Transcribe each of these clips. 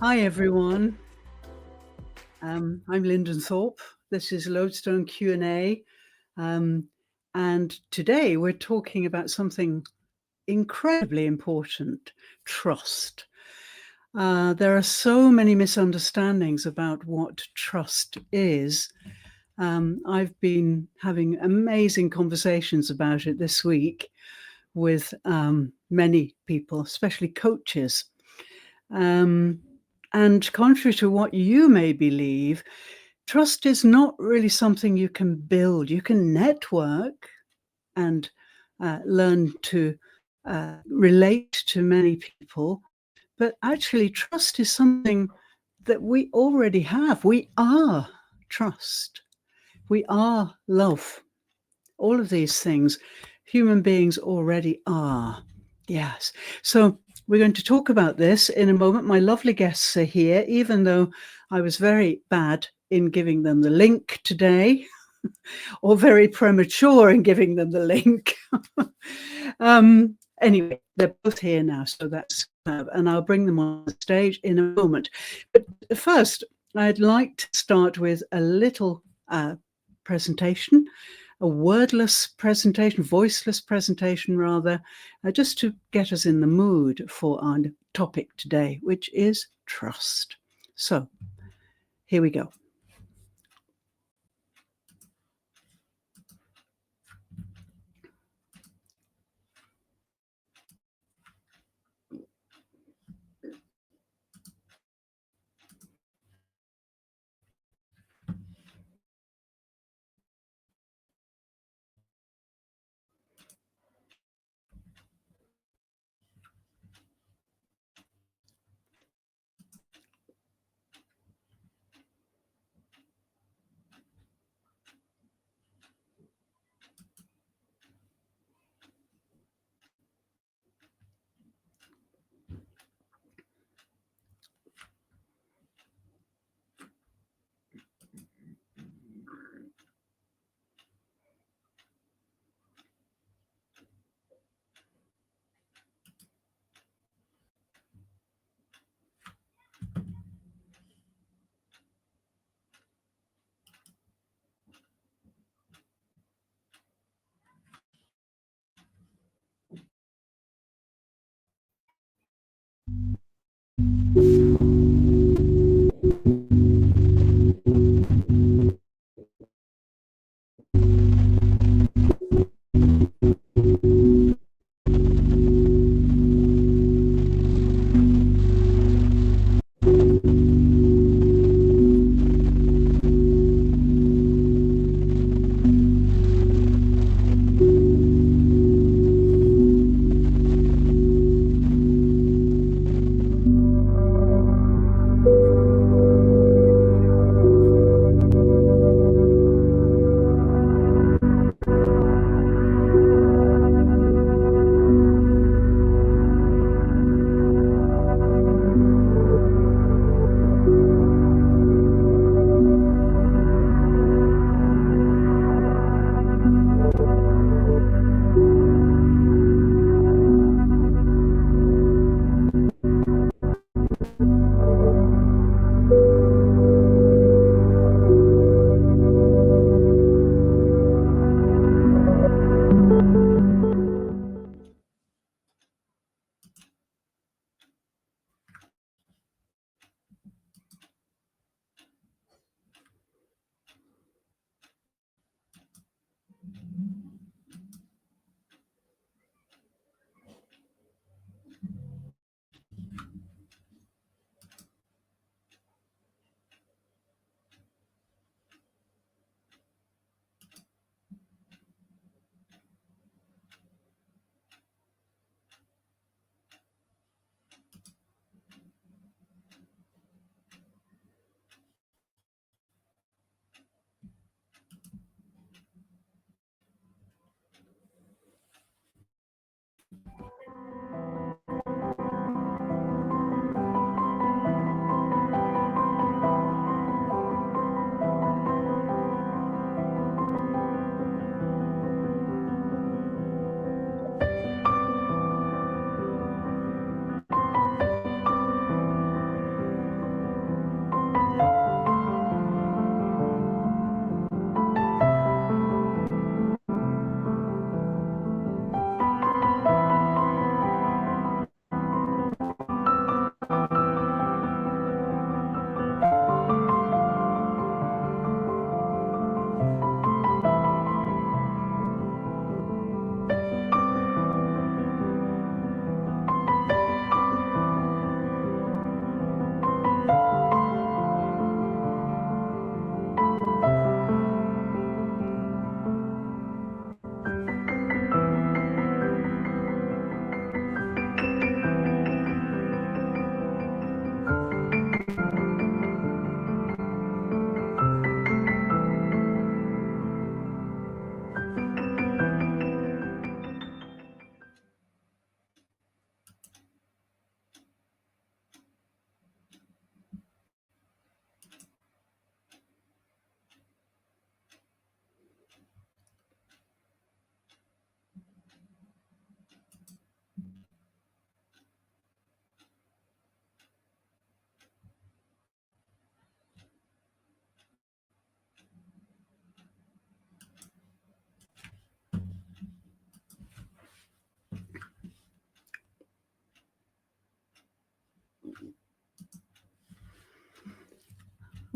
Hi, everyone. I'm Lyndon Thorpe. This is Lodestone Q&A. And today we're talking about something incredibly important, trust. There are so many misunderstandings about what trust is. I've been having amazing conversations about it this week with many people, especially coaches. And contrary to what you may believe, trust is not really something you can build. You can network and learn to relate to many people, but actually, trust is something that we already have. We are trust, we are love. All of these things human beings already are. Yes. So we're going to talk about this in a moment. My lovely guests are here, even though I was very bad in giving them the link today, or very premature in giving them the link. Anyway, they're both here now, so that's and I'll bring them on the stage in a moment. But first, I'd like to start with a little presentation, a wordless presentation, voiceless presentation rather, just to get us in the mood for our topic today, which is trust. So here we go.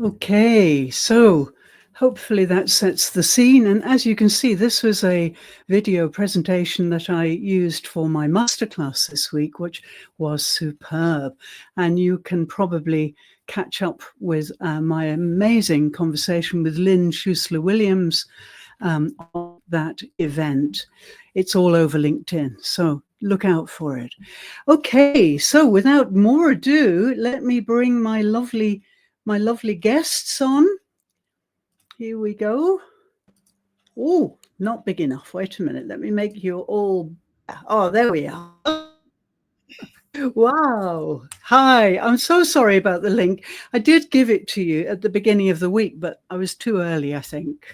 Okay, so hopefully that sets the scene. And as you can see, this was a video presentation that I used for my masterclass this week, which was superb. And you can probably catch up with my amazing conversation with Lynn Schuessler-Williams on that event. It's all over LinkedIn, so look out for it. Okay, so without more ado, let me bring my lovely guests on. Here we go. Oh, not big enough. Wait a minute. Let me make you all. Oh, there we are. Wow. Hi. I'm so sorry about the link. I did give it to you at the beginning of the week, but I was too early, I think.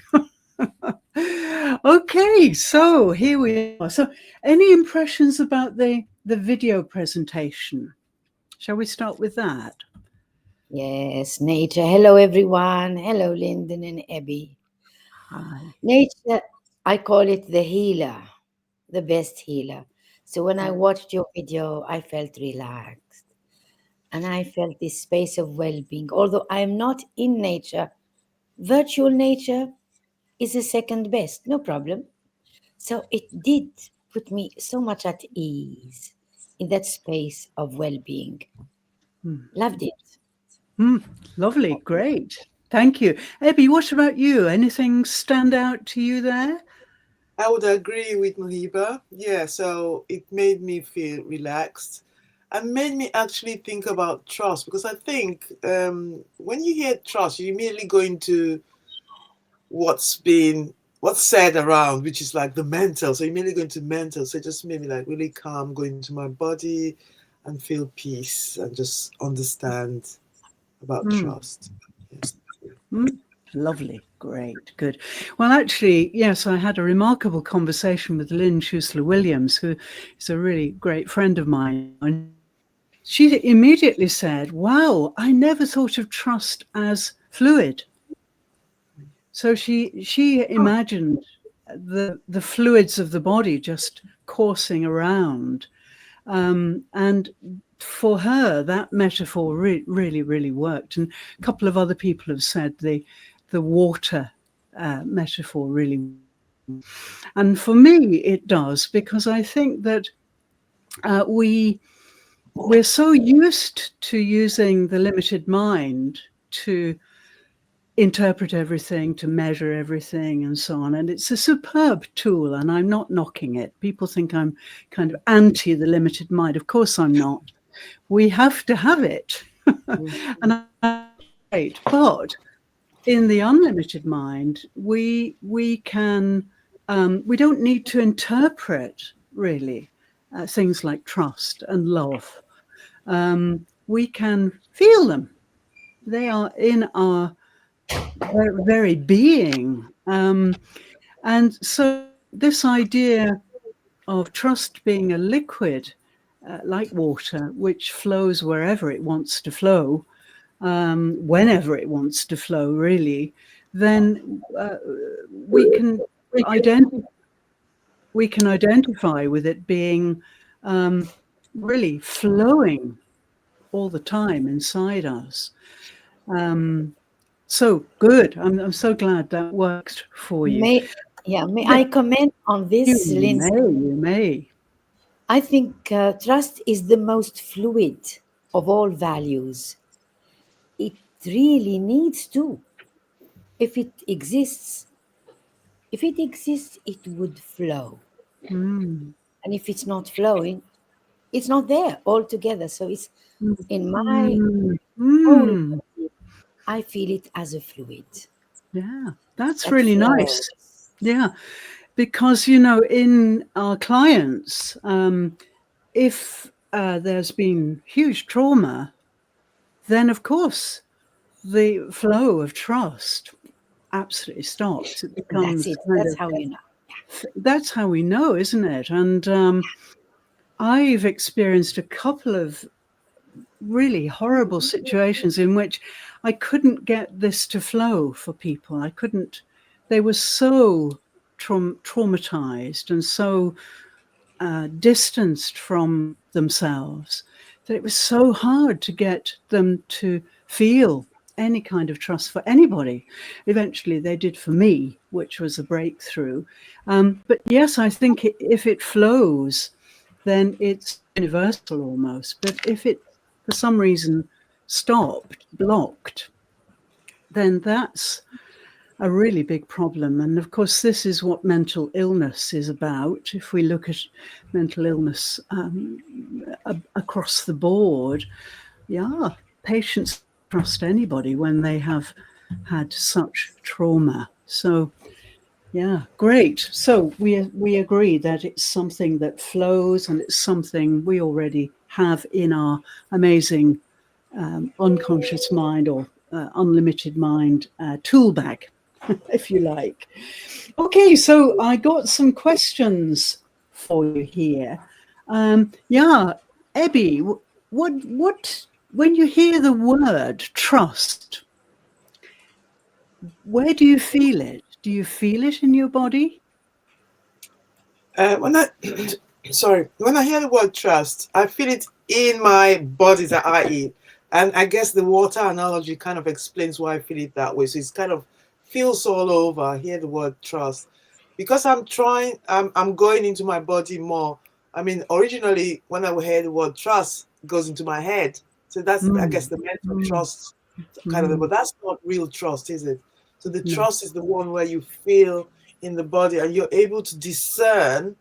Okay, so here we are. So, any impressions about the video presentation? Shall we start with that? Yes, nature. Hello, everyone. Hello, Lyndon and Abby. Hi. Nature, I call it the healer, the best healer. So when I watched your video, I felt relaxed and I felt this space of well being. Although I am not in nature, virtual nature is the second best, no problem. So it did put me so much at ease in that space of well being. Loved it. Lovely, great. Thank you. Abby, what about you? Anything stand out to you there? I would agree with Muhiba. Yeah, so it made me feel relaxed and made me actually think about trust because I think when you hear trust, you immediately go into what's said around, which is like the mental. So you immediately go into mental. So it just made me like really calm, go into my body and feel peace and just understand about Mm, trust. Yes. lovely, great, good. Well, actually, yes, I had a remarkable conversation with Lynn Schuessler-Williams, who is a really great friend of mine. And she immediately said, wow, I never thought of trust as fluid. So she imagined the fluids of the body just coursing around. And for her, that metaphor really worked. And a couple of other people have said the water metaphor really. And for me, it does, because I think that we're so used to using the limited mind to interpret everything, to measure everything, and so on. And it's a superb tool, and I'm not knocking it. People think I'm kind of anti the limited mind. Of course, I'm not. We have to have it, and I'm great. But in the unlimited mind, we can we don't need to interpret really things like trust and love. We can feel them. They are in our very being. And so this idea of trust being a liquid, like water, which flows wherever it wants to flow, whenever it wants to flow, really, then we can identify with it being really flowing all the time inside us. So good. I'm so glad that worked for you. May Yeah, I comment on this, Lindsay? you may. I think trust is the most fluid of all values. It really needs to. If it exists, it would flow. Mm, And if it's not flowing, it's not there altogether. So it's mm, in my mm, whole mm. body, I feel it as a fluid Yeah, that's that really flows. nice. Yeah, because in our clients, if there's been huge trauma, then of course the flow of trust absolutely stops. It That's becomes it. kind That's of how you know. that's how we know, isn't it? And I've experienced a couple of really horrible situations in which I couldn't get this to flow for people. I couldn't, they were so traumatized and so distanced from themselves that it was so hard to get them to feel any kind of trust for anybody. Eventually, they did for me, which was a breakthrough. But yes, I think if it flows, then it's universal almost. But if it, for some reason, stopped, blocked, then that's a really big problem. And of course, this is what mental illness is about. If we look at mental illness across the board, yeah, patients trust anybody when they have had such trauma. So yeah, great. So we agree that it's something that flows, and it's something we already have in our amazing unconscious mind, or unlimited mind tool bag, if you like. Okay, so I got some questions for you here. Yeah, Ebby, what when you hear the word trust, where do you feel it? Do you feel it in your body? When I sorry, when I hear the word trust, I feel it in my body that I eat, and I guess the water analogy kind of explains why I feel it that way. So it's kind of feels all over. I hear the word trust because I'm trying. I'm going into my body more. I mean, originally when I would hear the word trust, it goes into my head. So that's, I guess, Mm, the mental mm, trust kind of thing. mm, But that's not real trust, is it? So the no. trust is the one where you feel in the body and you're able to discern,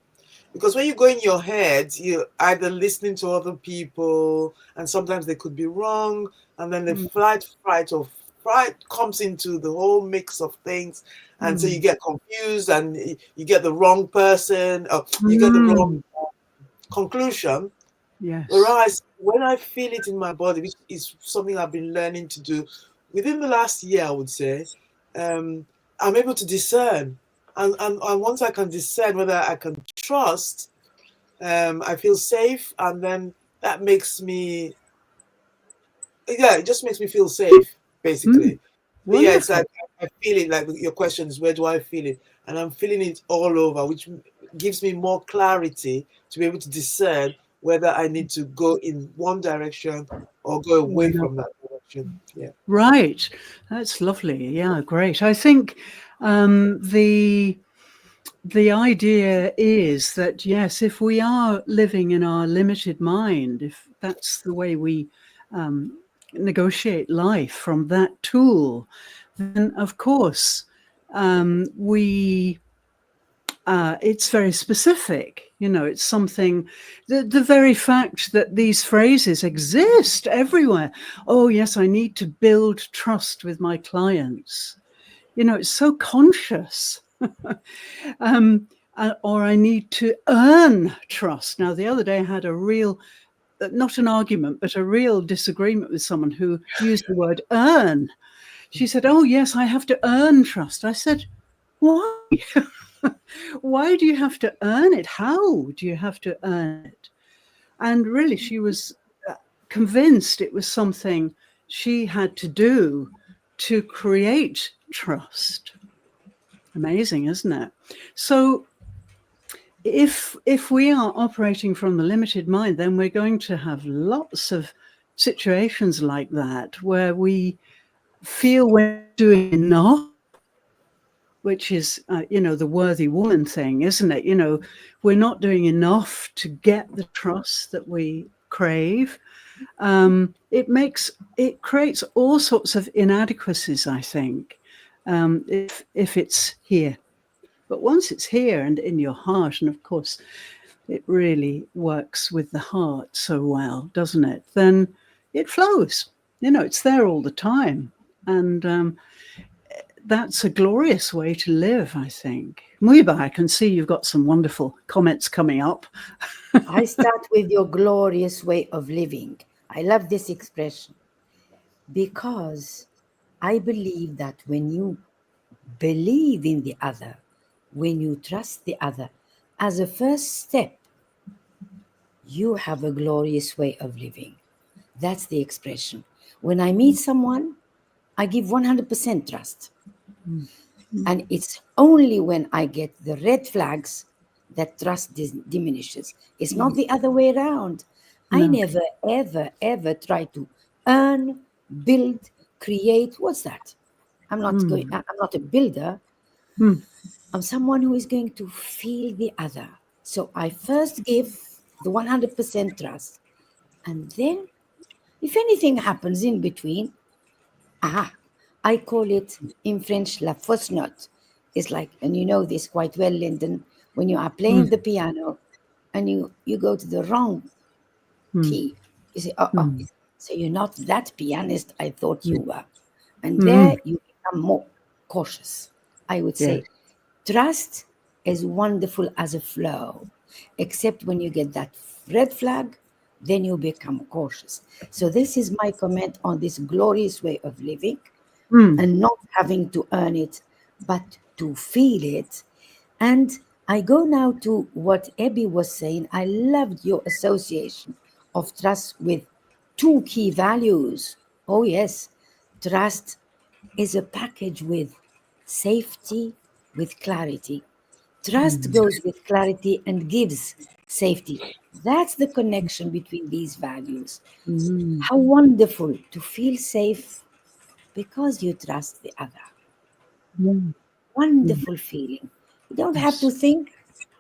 because when you go in your head, you're either listening to other people, and sometimes they could be wrong, and then the Mm, fright, or fright comes into the whole mix of things, and so you mm, get confused, and you get the wrong person, or you get the wrong mm, conclusion. yes. Whereas when I feel it in my body, which is something I've been learning to do within the last year, I would say, um, I'm able to discern. And once I can discern whether I can trust, I feel safe. And then that makes me, yeah, it just makes me feel safe, Mm, basically. But yeah, it's wonderful. like I feel it, like your question is, where do I feel it? And I'm feeling it all over, which gives me more clarity to be able to discern whether I need to go in one direction or go Or away no. from that direction. Yeah. Right. That's lovely. Yeah, great. I think the idea is that yes, if we are living in our limited mind, if that's the way we um, negotiate life from that tool, then of course we it's very specific. You know, it's something, the very fact that these phrases exist everywhere. Oh, yes, I need to build trust with my clients. You know, it's so conscious. um, or I need to earn trust. Now, the other day I had a real, not an argument, but a real disagreement with someone who used the word earn. She said, oh, yes, I have to earn trust. I said, why? Why do you have to earn it? How do you have to earn it? And really, she was convinced it was something she had to do to create trust. Amazing, isn't it? So if we are operating from the limited mind, then we're going to have lots of situations like that where we feel we're doing enough, which is, the worthy woman thing, isn't it? You know, we're not doing enough to get the trust that we crave. It creates all sorts of inadequacies, I think, if it's here. But once it's here and in your heart, and of course, it really works with the heart so well, doesn't it? Then it flows. You know, it's there all the time. And that's a glorious way to live, I think. Muiba, I can see you've got some wonderful comments coming up. I start with your glorious way of living. I love this expression because I believe that when you believe in the other, when you trust the other, as a first step, you have a glorious way of living. That's the expression. When I meet someone, I give 100% trust. Mm. And it's only when I get the red flags that trust diminishes. It's not the other way around. I No. never, ever, ever try to earn, build, create. What's that? I'm not a builder. Mm. I'm someone who is going to feel the other. So I first give the 100% trust. And then, if anything happens in between, ah, I call it in French la fausse note. It's like, and you know this quite well, Lyndon, when you are playing Mm. the piano and you go to the wrong Mm. key, you say, oh, Mm. so you're not that pianist I thought you were. And there Mm. you become more cautious. I would Yes. say trust is wonderful as a flow, except when you get that red flag, then you become cautious. So, this is my comment on this glorious way of living Mm. and not having to earn it, but to feel it. And I go now to what Abby was saying. I loved your association of trust with two key values. Oh, yes, trust is a package with safety, with clarity. Trust Mm. goes with clarity and gives safety. That's the connection between these values. Mm. How wonderful to feel safe because you trust the other. Mm. Mm. Wonderful feeling. You don't have to Yes. think,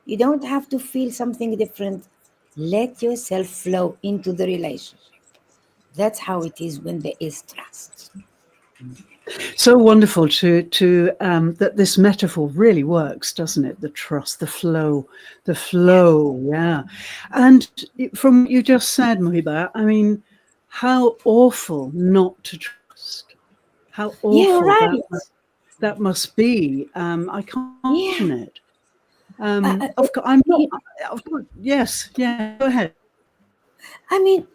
you don't have to feel something different. Let yourself flow into the relationship. That's how it is when there is trust. So wonderful to that this metaphor really works, doesn't it? The trust, the flow, the flow. Yeah. And from what you just said, Muhiba, I mean, how awful not to trust. How Yeah, awful right. that must be. I can't Yeah. imagine it. Uh, uh, Of course, I'm not. uh, Of course, yes, yeah. Go ahead. I mean,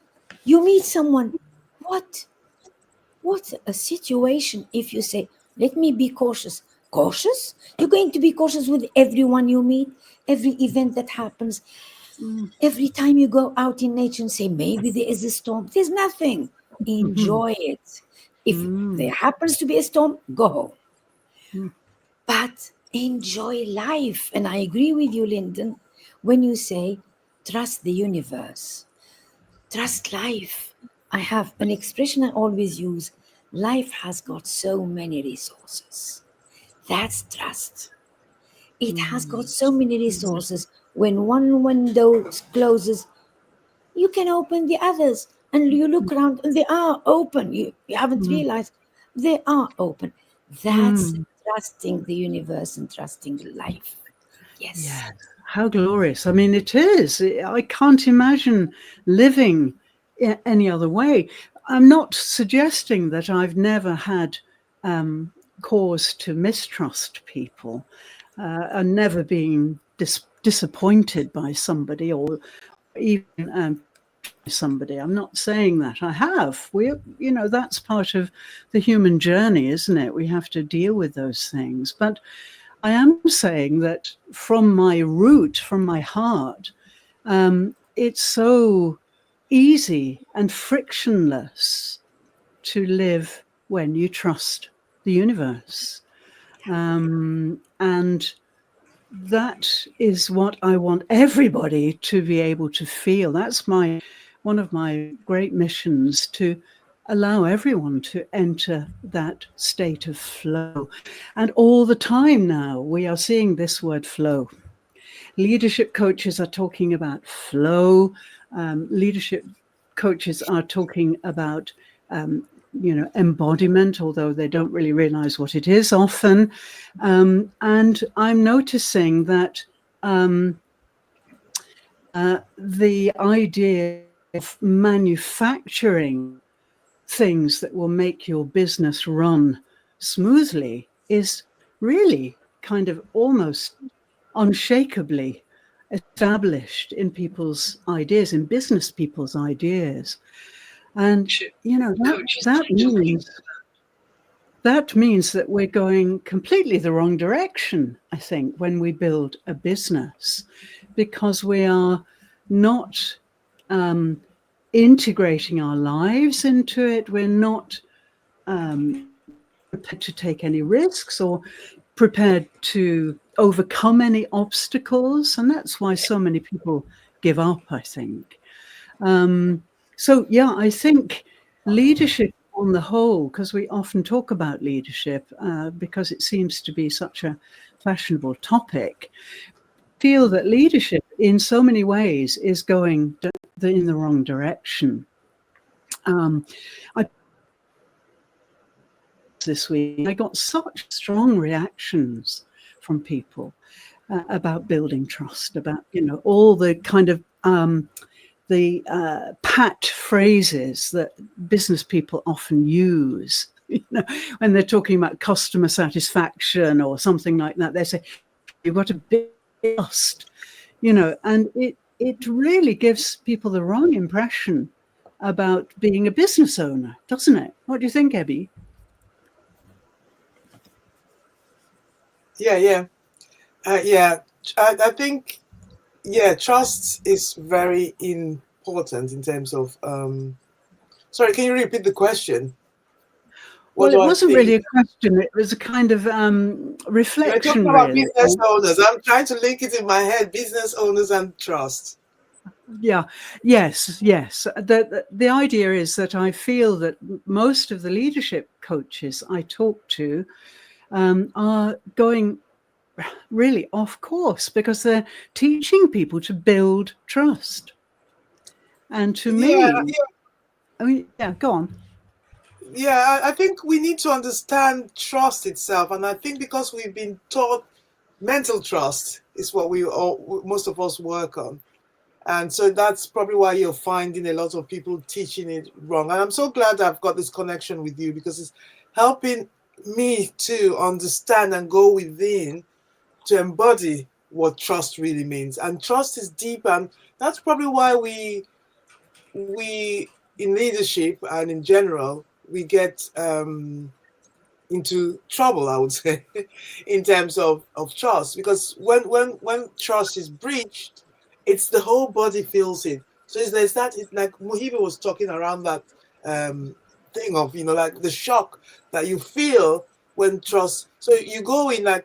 you meet someone. What? What's a situation if you say, let me be cautious? Cautious? You're going to be cautious with everyone you meet, every event that happens, Mm. every time you go out in nature and say, maybe there is a storm. There's nothing. Mhm. Enjoy it. If Mm. there happens to be a storm, go home. Mm. But enjoy life. And I agree with you, Lyndon, when you say, trust the universe. Trust life. I have an expression I always use. Life has got so many resources. That's trust. It has got Mm. so many resources. When one window closes, you can open the others. And you look around and they are open. You haven't Mm. realized they are open. That's Mm. trusting the universe and trusting life. Yes. Yes, how glorious. I mean, it is. I can't imagine living any other way. I'm not suggesting that I've never had um, cause to mistrust people and never being disappointed by somebody or even somebody. I'm not saying that. I have. That's part of the human journey, isn't it? We have to deal with those things. But I am saying that from my root, from my heart, it's so easy and frictionless to live when you trust the universe. And that is what I want everybody to be able to feel. That's one of my great missions, to allow everyone to enter that state of flow. And all the time now, we are seeing this word flow. Leadership coaches are talking about flow. Leadership coaches are talking about, embodiment, although they don't really realize what it is often. And I'm noticing that the idea of manufacturing things that will make your business run smoothly is really kind of almost unshakably established in people's ideas, in business people's ideas. And that means that we're going completely the wrong direction, I think, when we build a business, because we are not um, integrating our lives into it. We're not prepared to take any risks or prepared to overcome any obstacles. And that's why so many people give up, I think. So, yeah, I think leadership on the whole, because we often talk about leadership because it seems to be such a fashionable topic, feel that leadership in so many ways is going in the wrong direction. I this week I got such strong reactions from people about building trust, about all the kind of the pat phrases that business people often use. When they're talking about customer satisfaction or something like that, they say you've got to build trust, and it really gives people the wrong impression about being a business owner, doesn't it? What do you think, Ebby? Yeah. I think, trust is very important in terms of. Sorry, can you repeat the question? What Well, do it I wasn't really think? a question. It was a kind of You're reflection, talking about really. business owners. I'm trying to link it in my head: business owners and trust. Yeah. Yes. The idea is that I feel that most of the leadership coaches I talk to are going really off course because they're teaching people to build trust. And to Yeah, me, I mean, yeah, go on. yeah. I think we need to understand trust itself, and I think because we've been taught mental trust is what most of us work on. And so that's probably why you're finding a lot of people teaching it wrong. And I'm so glad I've got this connection with you because it's helping me to understand and go within to embody what trust really means. And trust is deep, and that's probably why we in leadership and in general we get into trouble, I would say, in terms of trust. Because when trust is breached, it's the whole body feels it. So there's that, it's like Mohibe was talking around that thing of, like the shock that you feel when trust. So you go in I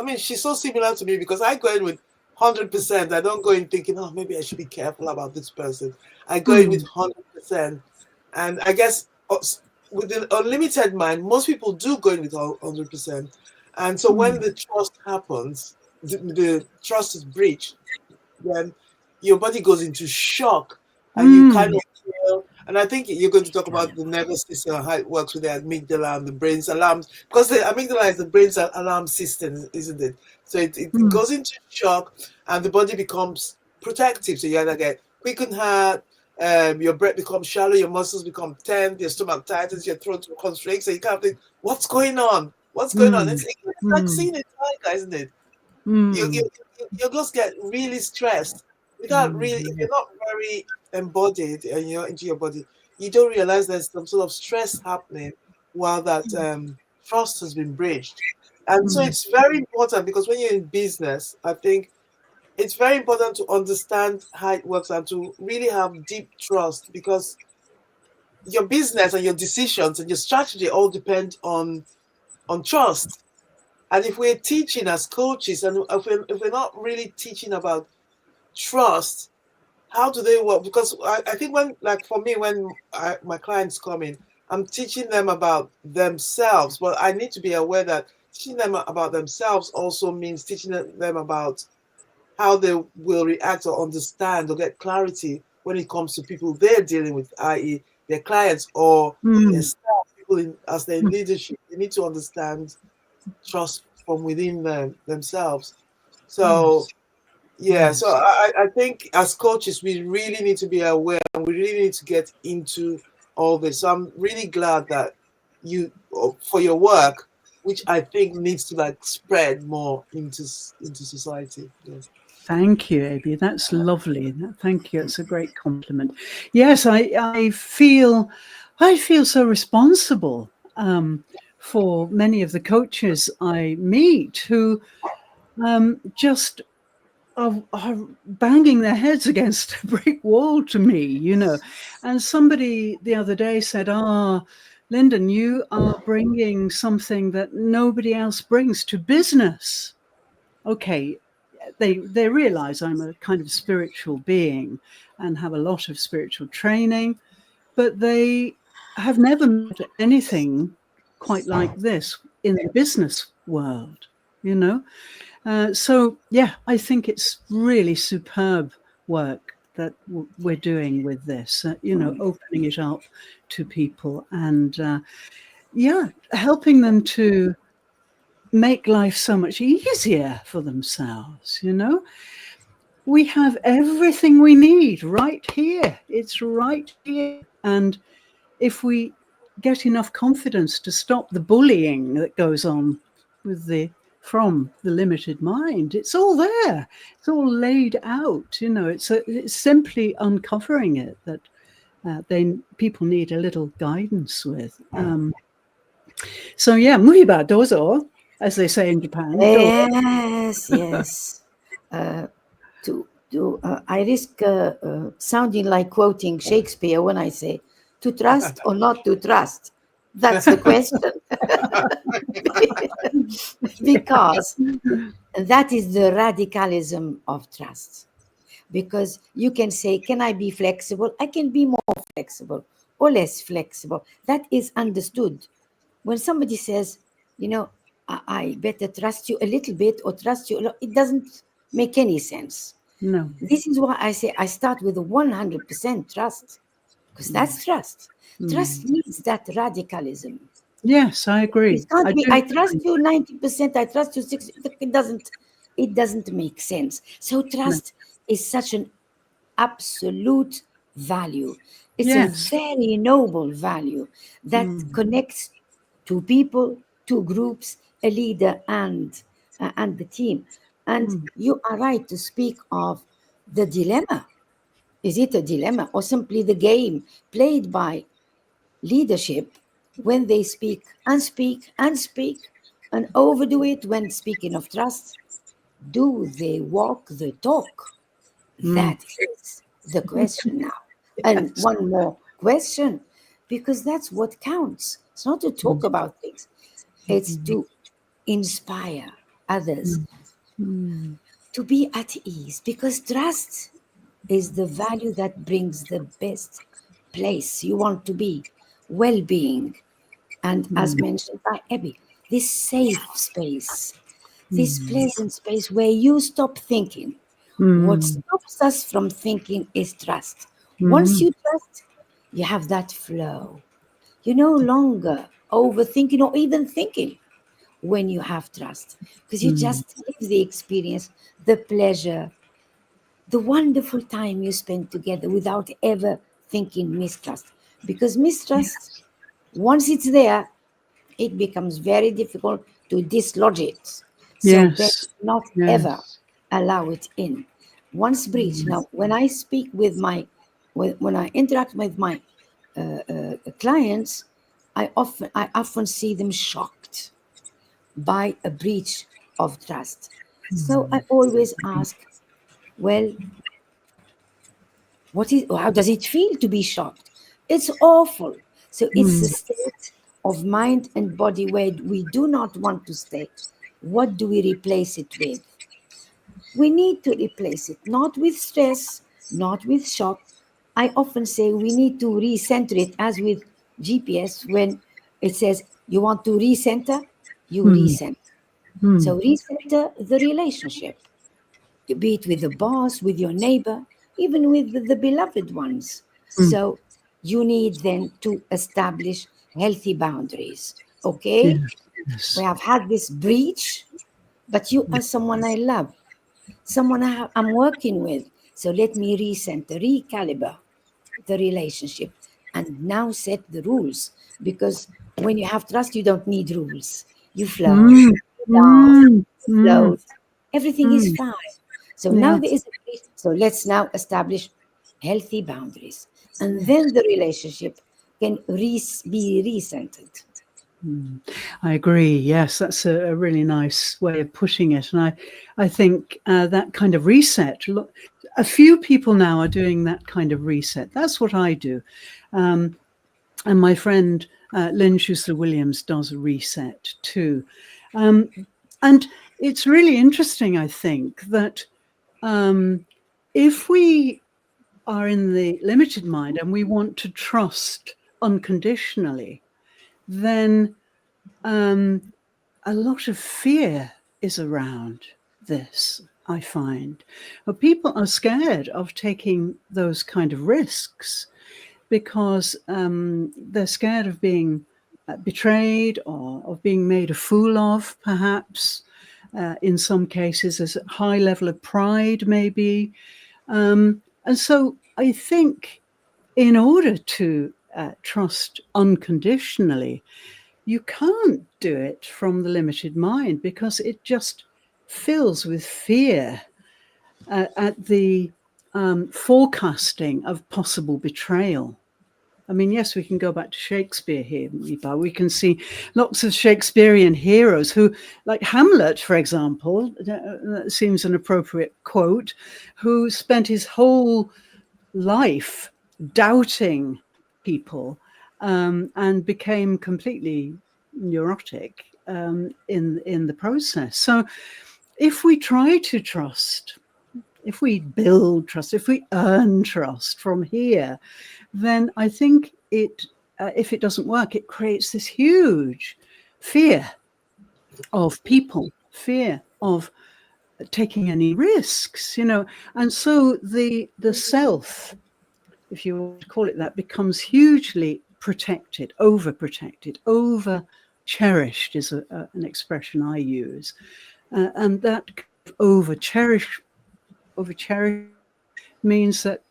mean, she's so similar to me because I go in with 100%. I don't go in thinking, oh, maybe I should be careful about this person. I go in with 100%. And I guess with an unlimited mind, most people do go in with 100%. And so when the trust happens, the trust is breached, then your body goes into shock and you kind of feel, and I think you're going to talk about the nervous system and how it works with the amygdala and the brain's alarms, because the amygdala is the brain's alarm system, isn't it? So it goes into shock and the body becomes protective. So you either get quickened heart, your breath becomes shallow, your muscles become tense, your stomach tightens, your throat constricts, so you can't think, what's going on? What's going on? It's like seeing a tiger, isn't it? You just get really stressed without really, if you're not very embodied and you're into your body, you don't realize there's some sort of stress happening while that trust has been breached. And so it's very important because when you're in business, I think it's very important to understand how it works and to really have deep trust, because your business and your decisions and your strategy all depend on trust. And if we're teaching as coaches and if we're not really teaching about trust, how do they work? Because I think when, like for me, when my clients come in, I'm teaching them about themselves, but I need to be aware that teaching them about themselves also means teaching them about how they will react or understand or get clarity when it comes to people they're dealing with, i.e., their clients or their staff, people as they're in leadership. They need to understand trust from within themselves. So yeah, so I think as coaches we really need to be aware and we really need to get into all this. So I'm really glad that you for your work, which I think needs to like spread more into society. Yes. Thank you, Abby. That's lovely. Thank you. It's a great compliment. Yes, I feel so responsible for many of the coaches I meet who just are banging their heads against a brick wall to me. And somebody the other day said, Lyndon, you are bringing something that nobody else brings to business. Okay, they realize I'm a kind of spiritual being and have a lot of spiritual training, but they have never met anything quite like this in the business world, you know. So yeah, I think it's really superb work that we're doing with this, you know, opening it up to people and yeah, helping them to make life so much easier for themselves, you know. We have everything we need right here. It's right here. And if we get enough confidence to stop the bullying that goes on with from the limited mind, it's all there. It's all laid out, you know. It's simply uncovering it that people need a little guidance with. So yeah, muhiba dozo, as they say in Japan. Yes, yes. I risk sounding like quoting Shakespeare when I say, to trust or not to trust? That's the question. Because that is the radicalism of trust. Because you can say, can I be flexible? I can be more flexible or less flexible. That is understood. When somebody says, you know, I better trust you a little bit or trust you a lot, it doesn't make any sense. No. This is why I say I start with a 100% trust, because that's trust. Trust needs that radicalism. Yes, I agree. It can't be, I trust you 90%, I trust you 60%. It doesn't make sense. So trust is such an absolute value. It's a Yes. very noble value that connects two people, two groups, a leader and the team. And you are right to speak of the dilemma. Is it a dilemma or simply the game played by leadership when they speak and speak and speak and overdo it when speaking of trust? Do they walk the talk? That is the question now. And Yes. one more question, because that's what counts. It's not to talk about things, it's to inspire others to be at ease, because trust is the value that brings the best place you want to be, well being. And as mentioned by Abby, this safe space, this pleasant space where you stop thinking. What stops us from thinking is trust. Once you trust, you have that flow. You're no longer overthinking or even thinking when you have trust, because you just live the experience, the pleasure, the wonderful time you spend together without ever thinking mistrust. Because mistrust, once it's there, it becomes very difficult to dislodge it. So best Yes. not ever allow it in. Once breached. Now, when I speak with when I interact with my clients, I often see them shocked by a breach of trust. So I always ask, well, how does it feel to be shocked? It's awful. So it's a state of mind and body where we do not want to stay. What do we replace it with? We need to replace it not with stress, not with shock. I often say we need to recenter it, as with GPS. When it says you want to recenter, you recenter. So recenter the relationship, be it with the boss, with your neighbor, even with the beloved ones. So you need then to establish healthy boundaries. Okay, Yes. we have had this breach, but you are someone I love, someone I'm working with. So let me recenter, recalibrate the relationship, and now set the rules. Because when you have trust, you don't need rules. You flow, you laugh, you float, everything is fine. So now Yeah. there is a place. So let's now establish healthy boundaries. And then the relationship can be recentered. I agree. Yes, that's a really nice way of putting it. And I think that kind of reset, look, a few people now are doing that kind of reset. That's what I do. And my friend Lynn Schuster Williams does a reset too. And it's really interesting, I think, that if we are in the limited mind and we want to trust unconditionally, then a lot of fear is around this, I find. But people are scared of taking those kind of risks because they're scared of being betrayed or of being made a fool of, perhaps. In some cases, there's a high level of pride, maybe. And so I think in order to trust unconditionally, you can't do it from the limited mind because it just fills with fear at the forecasting of possible betrayal. I mean, yes, we can go back to Shakespeare here, Mipa. We can see lots of Shakespearean heroes who, like Hamlet, for example, that seems an appropriate quote, who spent his whole life doubting people and became completely neurotic in the process. So if we try to trust, if we build trust, if we earn trust from here, then I think if it doesn't work, it creates this huge fear of people, fear of taking any risks, and so the self, if you want to call it that, becomes hugely protected, overprotected, over cherished is an expression I use, and that over cherish means that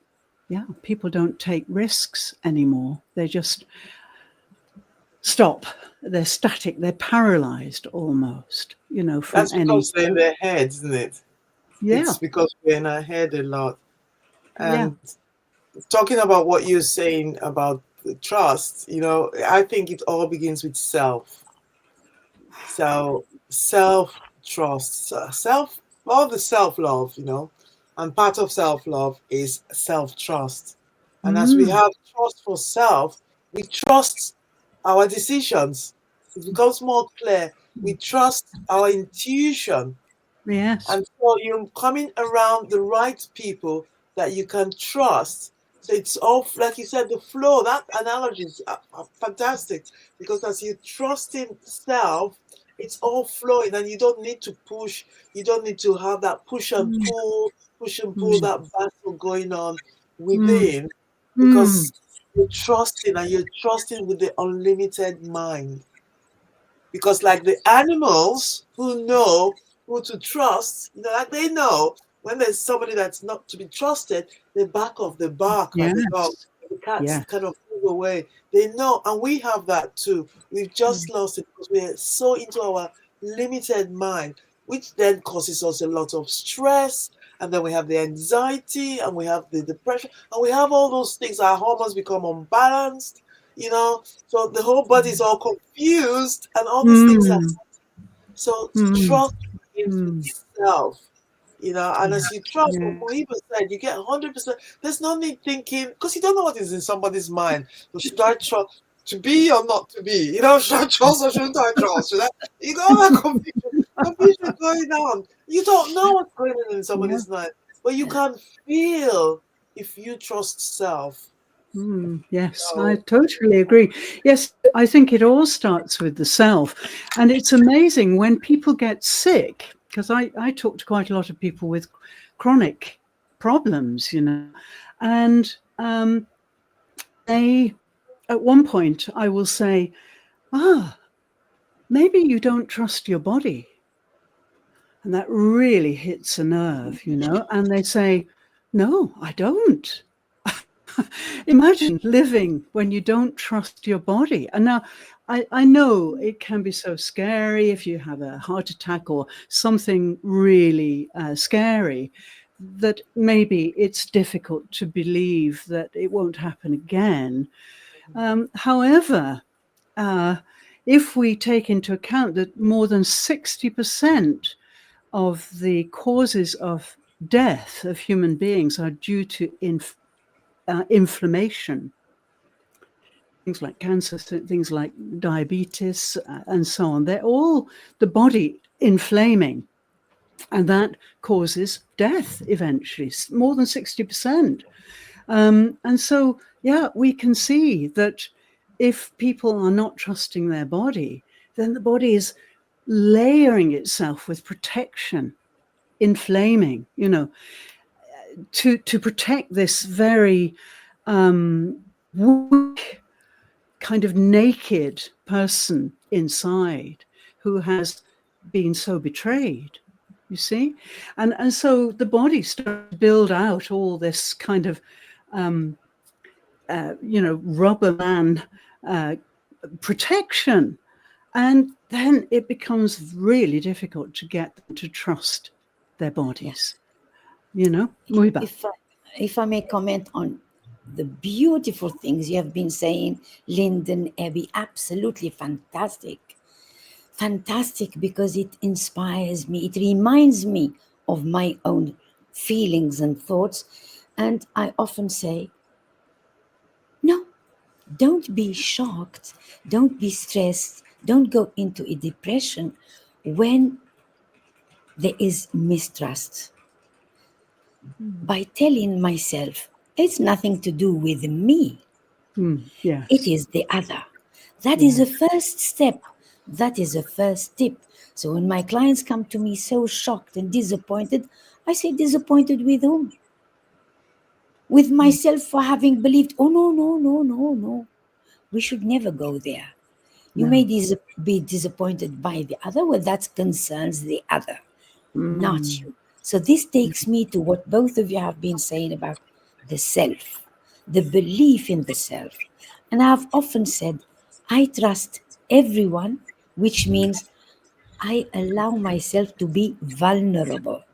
people don't take risks anymore. They just stop. They're static. They're paralyzed almost. From That's any. because they're in their heads, isn't it? Yeah. It's because we're in our head a lot. Yeah. And talking about what you're saying about the trust, I think it all begins with self. So self-trust, all the self-love, and part of self-love is self-trust. And as we have trust for self, we trust our decisions. It becomes more clear. We trust our intuition. Yes. And so you're coming around the right people that you can trust. So it's all, like you said, the flow. That analogy is fantastic, because as you trust in self, it's all flowing, and you don't need to push. You don't need to have that push and pull, that battle going on within, because you're trusting, and you're trusting with the unlimited mind. Because like the animals who know who to trust, like they know when there's somebody that's not to be trusted, they back off, they bark at the dog, Yes. the cats Yeah. kind of move away. They know, and we have that too. We've just lost it because we're so into our limited mind, which then causes us a lot of stress. And then we have the anxiety, and we have the depression, and we have all those things. Our hormones become unbalanced, so the whole body is all confused, and all these things are. So trust begins with self, and as you trust, what Mohiba said, you get 100%. There's no need thinking, because you don't know what is in somebody's mind. So should I trust to be or not to be? Should I trust or shouldn't I trust? You got that confusion going on. You don't know what's going on in somebody's mind, but you can feel if you trust self. Yes, I totally agree. Yes, I think it all starts with the self. And it's amazing when people get sick, because I talk to quite a lot of people with chronic problems, and they, at one point, I will say, maybe you don't trust your body. And that really hits a nerve, and they say, no, I don't. Imagine living when you don't trust your body. And now I know it can be so scary if you have a heart attack or something really scary, that maybe it's difficult to believe that it won't happen again. However, if we take into account that more than 60% of the causes of death of human beings are due to inflammation, things like cancer, things like diabetes, and so on. They're all the body inflaming And that causes death eventually, more than 60%. And so, yeah, we can see that if people are not trusting their body, then the body is layering itself with protection, inflaming, to protect this very weak, kind of naked person inside who has been so betrayed. You see, and so the body starts to build out all this kind of rubber man protection, and then it becomes really difficult to get them to trust their bodies. Muiba. If I may comment on the beautiful things you have been saying, Lyndon, Abby, absolutely fantastic. Fantastic, because it inspires me. It reminds me of my own feelings and thoughts. And I often say, no, don't be shocked. Don't be stressed. Don't go into a depression when there is mistrust. By telling myself, it's nothing to do with me. Yes. It is the other. That is the first step. That is the first tip. So when my clients come to me so shocked and disappointed, I say, disappointed with whom? With myself for having believed, oh, no, no, no, no, no. We should never go there. You may be disappointed by the other, well, that concerns the other, not you. So this takes me to what both of you have been saying about the self, the belief in the self. And I've often said, I trust everyone, which means I allow myself to be vulnerable.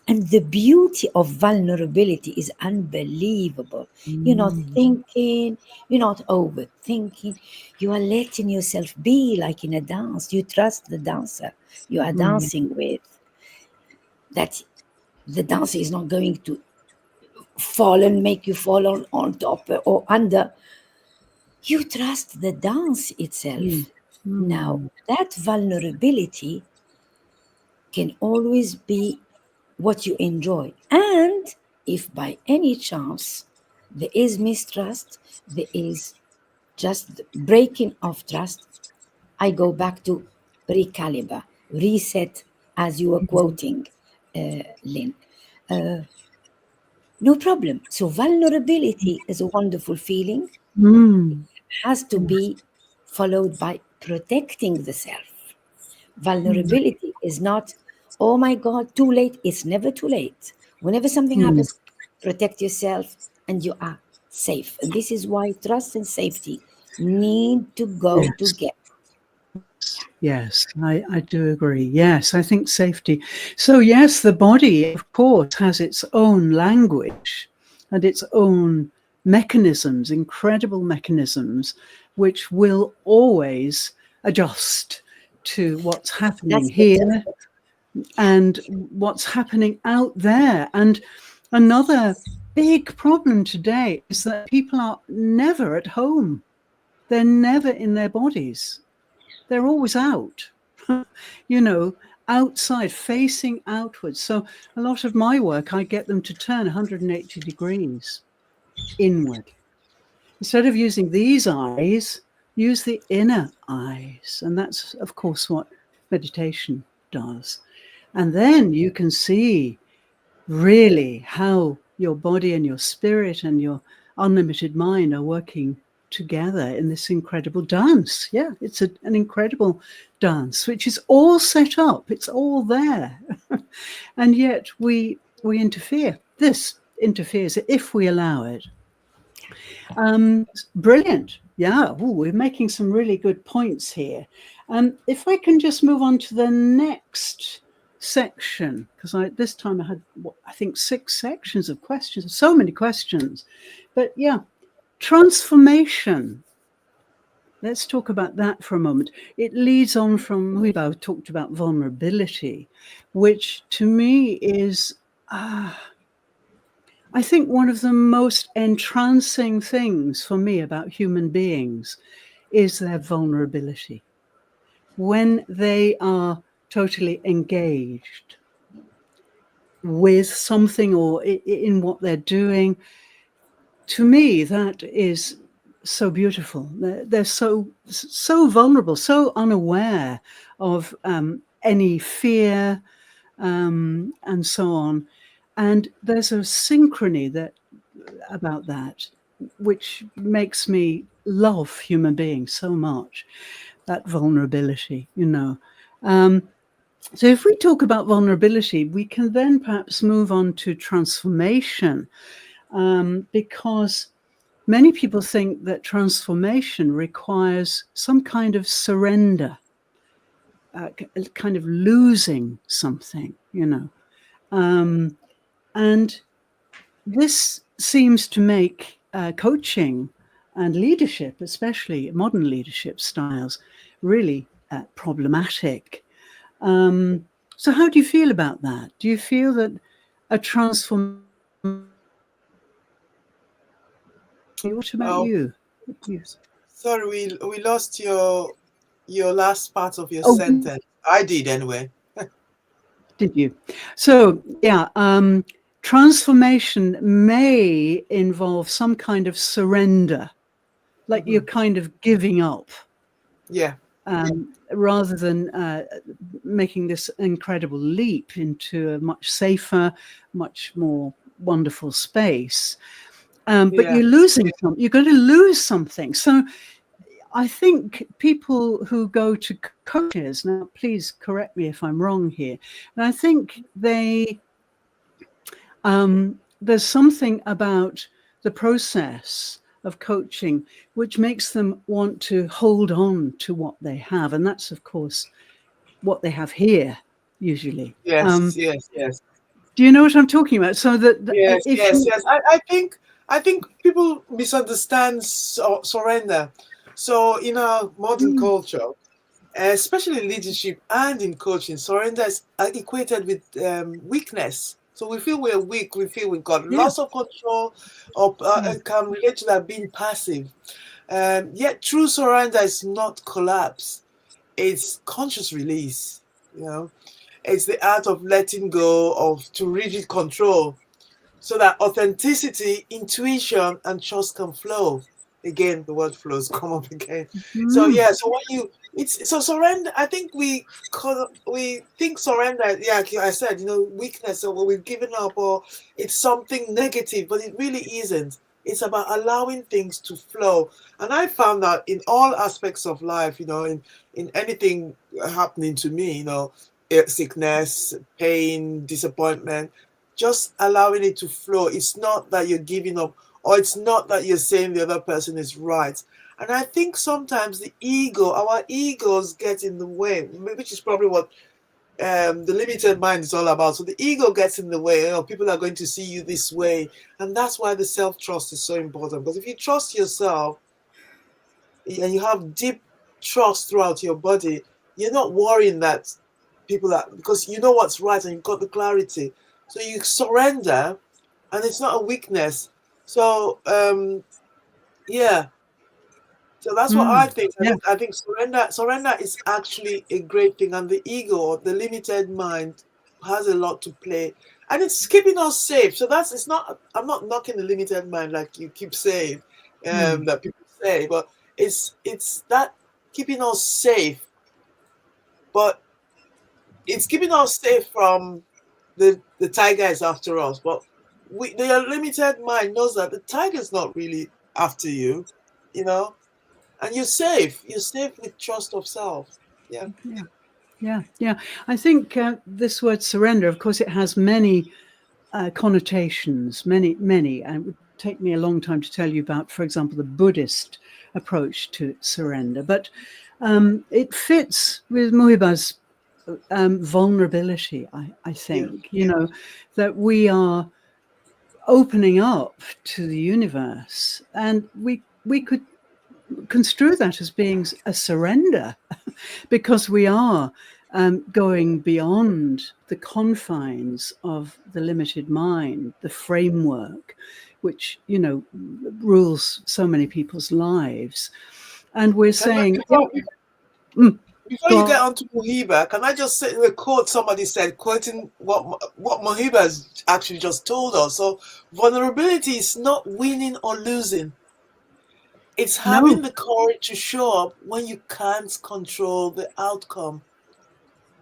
And the beauty of vulnerability is unbelievable. You're not thinking, you're not overthinking. You are letting yourself be, like in a dance. You trust the dancer you are dancing with, that the dancer is not going to fall and make you fall on top or under. You trust the dance itself. Now, that vulnerability can always be what you enjoy. And if by any chance there is mistrust, there is just breaking of trust, I go back to recalibrate, reset, as you were quoting, Lynn. No problem. So vulnerability is a wonderful feeling. Has to be followed by protecting the self. Vulnerability is not, oh my God, too late. It's never too late. Whenever something happens, protect yourself and you are safe. And this is why trust and safety need to go together. Yes, I do agree. Yes, I think safety. So yes, the body, of course, has its own language and its own mechanisms, incredible mechanisms, which will always adjust to what's happening That's it. here and what's happening out there. And another big problem today is that people are never at home. They're never in their bodies. They're always out, outside, facing outwards. So a lot of my work, I get them to turn 180 degrees inward. Instead of using these eyes, use the inner eyes. And that's, of course, what meditation does. And then you can see really how your body and your spirit and your unlimited mind are working together in this incredible dance. Yeah, it's an incredible dance, which is all set up. It's all there. And yet we interfere. This interferes if we allow it. Brilliant. Yeah, we're making some really good points here. If I can just move on to the next section, because this time I had, I think, 6 sections of questions, so many questions. But yeah, transformation. Let's talk about that for a moment. It leads on from, we've talked about vulnerability, which to me is, I think, one of the most entrancing things for me about human beings is their vulnerability. When they are totally engaged, with something or in what they're doing. To me, that is so beautiful. They're so vulnerable, so unaware of any fear, and so on. And there's a synchrony about that, which makes me love human beings so much. That vulnerability, So if we talk about vulnerability, we can then perhaps move on to transformation, because many people think that transformation requires some kind of surrender, kind of losing something, and this seems to make coaching and leadership, especially modern leadership styles, really problematic. So how do you feel about that? Do you feel that a transformation is? What about Oh, you? sorry, we lost your last part of your Oh, sentence. I did anyway. did you? So yeah, transformation may involve some kind of surrender, like you're kind of giving up, Yeah, rather than making this incredible leap into a much safer, much more wonderful space. But yeah, you're losing something. You're going to lose something. So I think people who go to coaches, now please correct me if I'm wrong here, and I think there's something about the process of coaching which makes them want to hold on to what they have, and that's of course what they have here usually. yes, yes, yes. Do you know what I'm talking about? So that Yes, if yes, you, yes. I think people misunderstand surrender. So in our modern mm, culture, especially in leadership and in coaching, surrender is equated with weakness. So we feel we're weak. We feel we've got yeah, loss of control, or yeah, can relate to that being passive. Yet true surrender is not collapse. It's conscious release. You know, it's the art of letting go of too rigid control so that authenticity, intuition, and trust can flow. Again, the word flows come up again. So mm, yeah, so when you it's so surrender, I think we think surrender, yeah, like I said, weakness or we've given up or it's something negative, but it really isn't. It's about allowing things to flow. And I found that in all aspects of life, in anything happening to me, sickness, pain, disappointment, just allowing it to flow. It's not that you're giving up, or it's not that you're saying the other person is right. And I think sometimes our egos get in the way, which is probably what the limited mind is all about. So the ego gets in the way. People are going to see you this way, and that's why the self-trust is so important. Because if you trust yourself and you have deep trust throughout your body, you're not worrying that people are, because you know what's right and you've got the clarity. So you surrender, and it's not a weakness. So yeah, so that's what I mm, think. I yeah, think I think surrender is actually a great thing, and the ego, or the limited mind, has a lot to play, and it's keeping us safe. So that's it's not. I'm not knocking the limited mind like you keep saying, mm, that people say, but it's that keeping us safe, but it's keeping us safe from the tiger is after us. But the limited mind knows that the tiger is not really after you, you know and you're safe. You're safe with trust of self. Yeah. yeah, yeah, yeah. I think this word surrender, of course, it has many connotations, many, and it would take me a long time to tell you about, for example, the Buddhist approach to surrender. But it fits with Muhiba's vulnerability, I Yeah. think, that we are opening up to the universe, and we could construe that as being a surrender because we are going beyond the confines of the limited mind, the framework which rules so many people's lives, and we're Can I, saying, before, mm, Before you get on to Mohiba, can I just say a quote somebody said, quoting what Mohiba has actually just told us? So, vulnerability is not winning or losing. It's having No. the courage to show up when you can't control the outcome.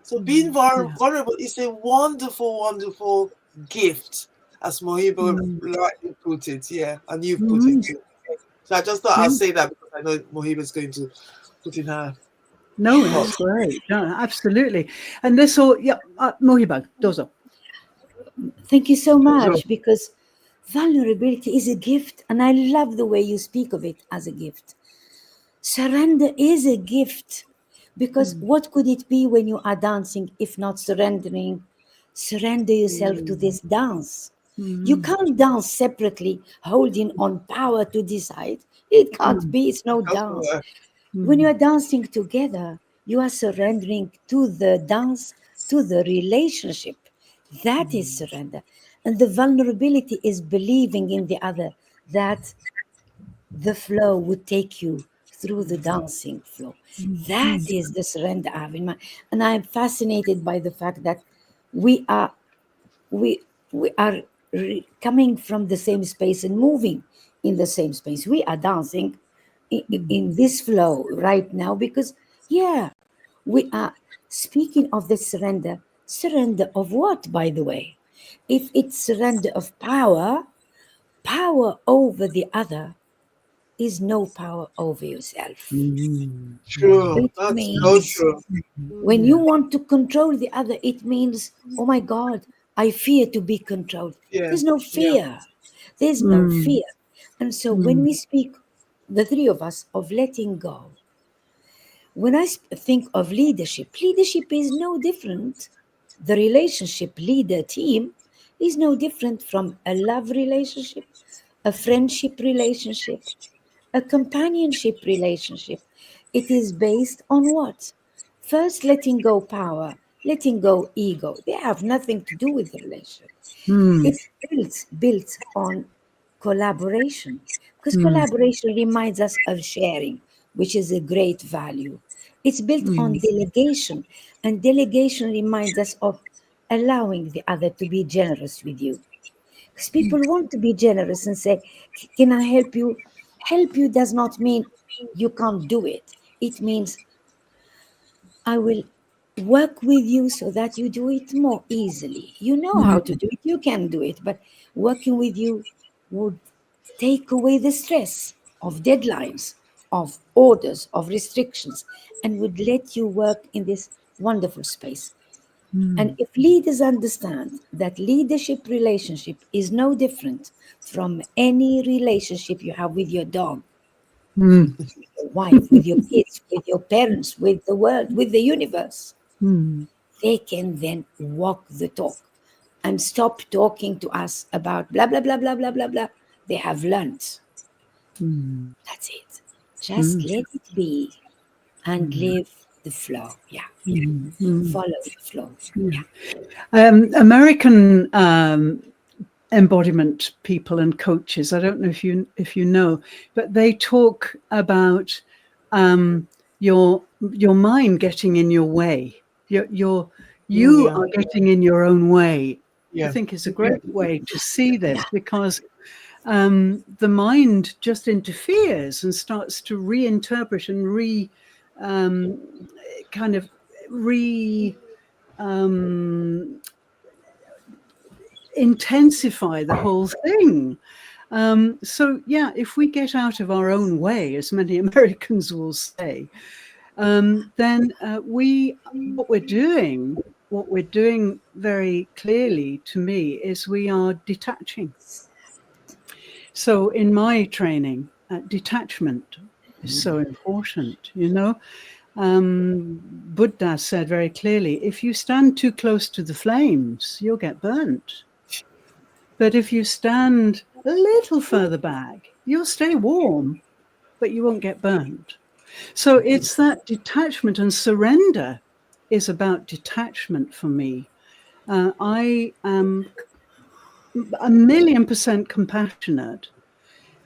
So, being Yeah. vulnerable is a wonderful, wonderful gift, as Mohiba Mm. rightly put it. Yeah, and you've put it Mm. too. So, I just thought Yeah. I'll say that because I know Mohiba's going to put in her No, thoughts. that's great. No, absolutely. And this all, yeah, Mohibag, dozo. Thank you so So, much, because vulnerability is a gift, and I love the way you speak of it as a gift. Surrender is a gift, because Mm. what could it be when you are dancing if not surrendering? Surrender yourself to mm, this dance. You Mm. can't dance separately, holding on power to decide. It can't Mm. be, it's no it doesn't dance. work. When you Mm. are dancing together, you are surrendering to the dance, to the relationship. That is Mm. surrender. And the vulnerability is believing in the other, that the flow would take you through the dancing flow. That Mm. is the surrender I have in mind. And I'm fascinated by the fact that we are we we are coming from the same space and moving in the same space. We are dancing in this flow right now because, yeah, we are speaking of the surrender. Surrender of what, by the way? If it's surrender of power, power over the other is no power over yourself. Mm. True. It That's so means true. when Mm, you Yeah. want to control the other, it means, oh my God, I fear to be controlled. yeah. There's no Yeah. fear. There's no Mm. fear. And so when Mm. we speak, the three of us, of letting go, when I think of leadership, leadership is no different. The relationship leader team is no different from a love relationship, a friendship relationship, a companionship relationship. It is based on what? First, letting go power, letting go ego. They have nothing to do with the relationship. Mm. It's built on collaboration, because Mm. collaboration reminds us of sharing, which is a great value. It's built on Mm. delegation, and delegation reminds us of allowing the other to be generous with you, because people want to be generous and say, can I help you? Help you does not mean you can't do it. It means I will work with you so that you do it more easily. You know how to Mm. do it, you can do it, but working with you would take away the stress of deadlines, of orders, of restrictions, and would let you work in this wonderful space. And Mm. if leaders understand that leadership relationship is no different from any relationship you have with your dog, Mm. your wife, with your kids, with your parents, with the world, with the universe, Mm. they can then walk the talk and stop talking to us about blah, blah, blah, blah, blah, blah, blah. They have learned. Mm. That's it. Just Mm. let it be and Mm. live the flow. Yeah. Mm. Mm. Follow the flow. Yeah. American embodiment people and coaches. I don't know if you know, but they talk about um, your mind getting in your way. You Yeah. are getting in your own way. I Yeah. think is a great way to see this because the mind just interferes and starts to reinterpret and um, kind of re intensify the whole thing. So yeah, if we get out of our own way, as many Americans will say, then what we're doing very clearly to me is we are detaching. So in my training, detachment is so important, you know. Buddha said very clearly, if you stand too close to the flames, you'll get burnt. But if you stand a little further back, you'll stay warm, but you won't get burnt. So it's that detachment, and surrender is about detachment for me. I am 1,000,000% compassionate,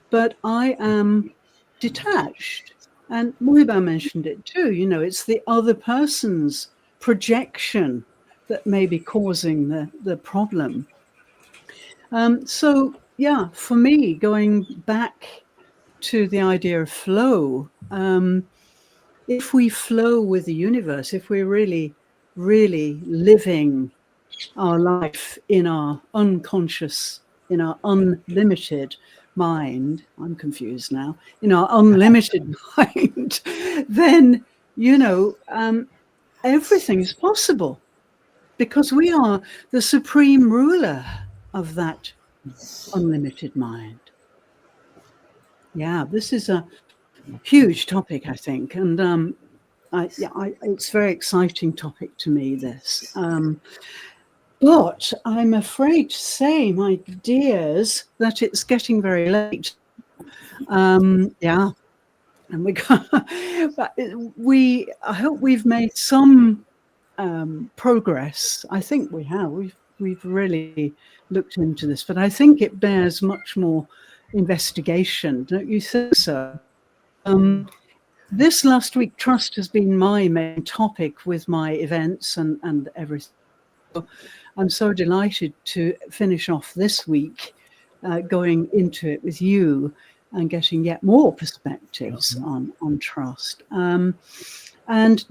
but I am detached. And Muhiba mentioned it too. It's the other person's projection that may be causing the problem. So, yeah, for me, going back to the idea of flow, if we flow with the universe, if we're really, really living our life in our unconscious, in our unlimited mind, I'm confused now, in our unlimited mind, then, everything's possible because we are the supreme ruler of that unlimited mind. Yeah, this is a huge topic, I think. And it's a very exciting topic to me, this. But I'm afraid to say, my dears, that it's getting very late. Yeah. And I hope we've made some progress. I think we have. We've really looked into this, but I think it bears much more investigation. Don't you think so? This last week, trust has been my main topic with my events and everything. So I'm so delighted to finish off this week going into it with you and getting yet more perspectives on trust. And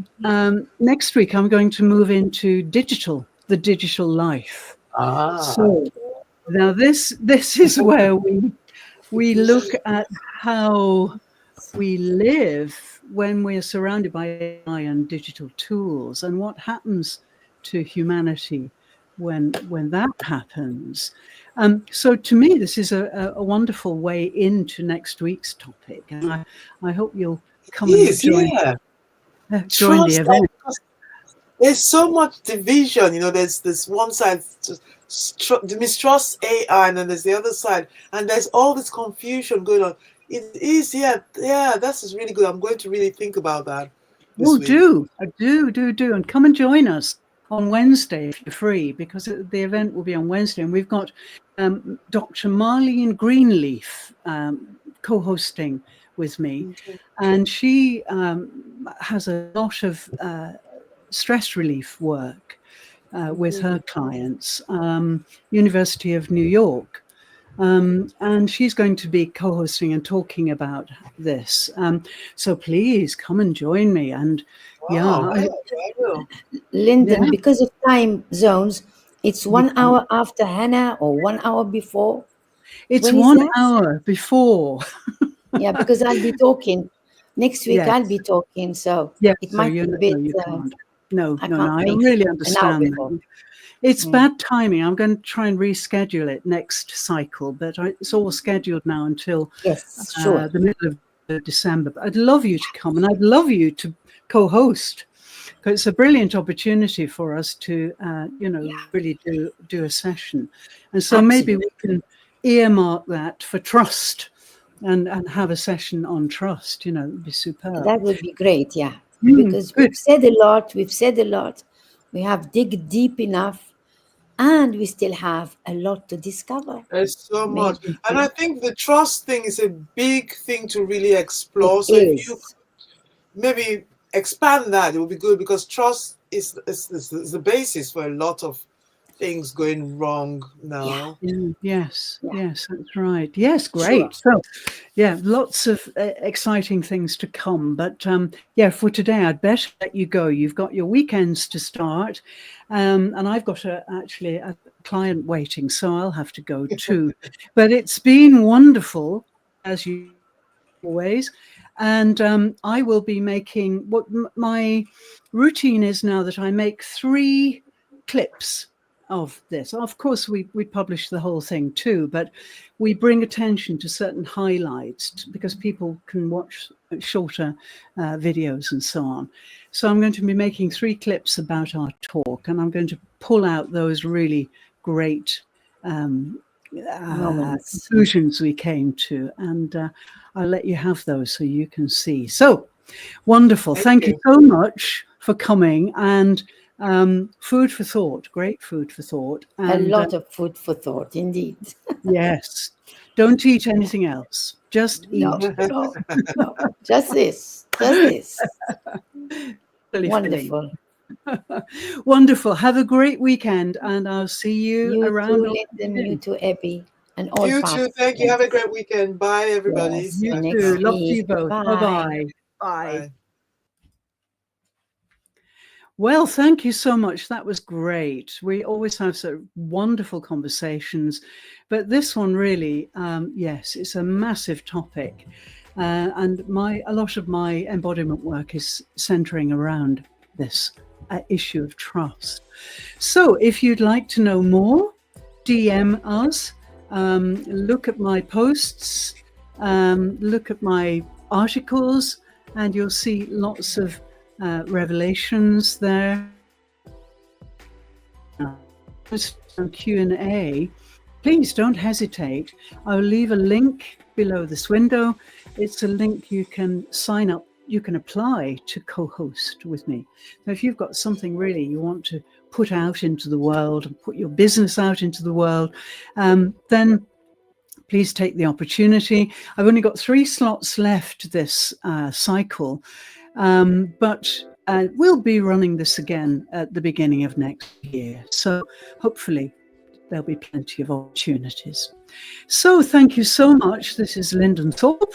next week, I'm going to move into the digital life. So now this is where we look at how we live when we are surrounded by AI and digital tools, and what happens to humanity when that happens. So to me, this is a wonderful way into next week's topic, and I hope you'll come and join the Trust, event. there's so much division. There's this one side, mistrust AI, and then there's the other side, and there's all this confusion going on. It is, this is really good. I'm going to really think about that this week. Do, and come and join us on Wednesday if you're free, because the event will be on Wednesday, and we've got Dr. Marlene Greenleaf co-hosting with me, and she has a lot of stress relief work with her clients, University of New York. And she's going to be co-hosting and talking about this. So please come and join me. And I will. Lyndon, because of time zones, it's 1 hour after Hannah or 1 hour before. It's 1 hour before. Yeah, because I'll be talking next week. I'll be talking, so it might be a bit. You can't. No, I really understand that. It's bad timing. I'm going to try and reschedule it next cycle, but it's all scheduled now until the middle of December. But I'd love you to come, and I'd love you to co-host, because it's a brilliant opportunity for us to, really do a session. And so maybe we can earmark that for trust and have a session on trust. It would be superb. That would be great, because we've said a lot. We have dig deep enough. And we still have a lot to discover. There's so much. And I think the trust thing is a big thing to really explore. So if you maybe expand that, it would be good, because trust is the basis for a lot of things going wrong now. Yes, that's right. Yes, great. So, lots of exciting things to come. But for today, I'd better let you go. You've got your weekends to start, and I've got actually a client waiting, so I'll have to go too. But it's been wonderful, as you always. And I will be making what my routine is now, that I make 3 clips of this. Of course, we publish the whole thing too, but we bring attention to certain highlights because people can watch shorter videos and so on. So I'm going to be making 3 clips about our talk, and I'm going to pull out those really great conclusions we came to, and I'll let you have those so you can see. So wonderful. Thank you so much for coming, and food for thought, great food for thought. And a lot of food for thought, indeed. Yes. Don't eat anything else. Just No, eat. no, no. Just this. Just this. Really filling. Wonderful. Wonderful. Have a great weekend, and I'll see you You around. too, Lyndon. You too, Abby. And all You too. Thank you. Have a participants. great weekend. Bye, everybody. Yes. You And too. next Love to you week. both. Bye. Bye-bye. Bye. Bye. Well, thank you so much. That was great. We always have so wonderful conversations, but this one really, yes, it's a massive topic. And a lot of my embodiment work is centering around this issue of trust. So if you'd like to know more, DM us, look at my posts, look at my articles, and you'll see lots of revelations there. Q&A, please don't hesitate. I'll leave a link below this window. It's a link you can sign up, you can apply to co-host with me. So if you've got something really you want to put out into the world and put your business out into the world, then please take the opportunity. I've only got 3 slots left this cycle, but we'll be running this again at the beginning of next year. So hopefully there'll be plenty of opportunities. So thank you so much. This is Lyndon Thorpe,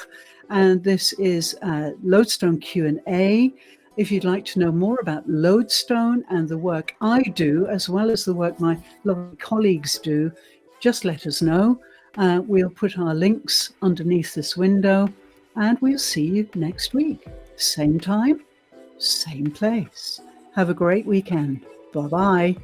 and this is Lodestone Q&A. If you'd like to know more about Lodestone and the work I do, as well as the work my lovely colleagues do, just let us know. We'll put our links underneath this window, and we'll see you next week. Same time, same place. Have a great weekend. Bye-bye.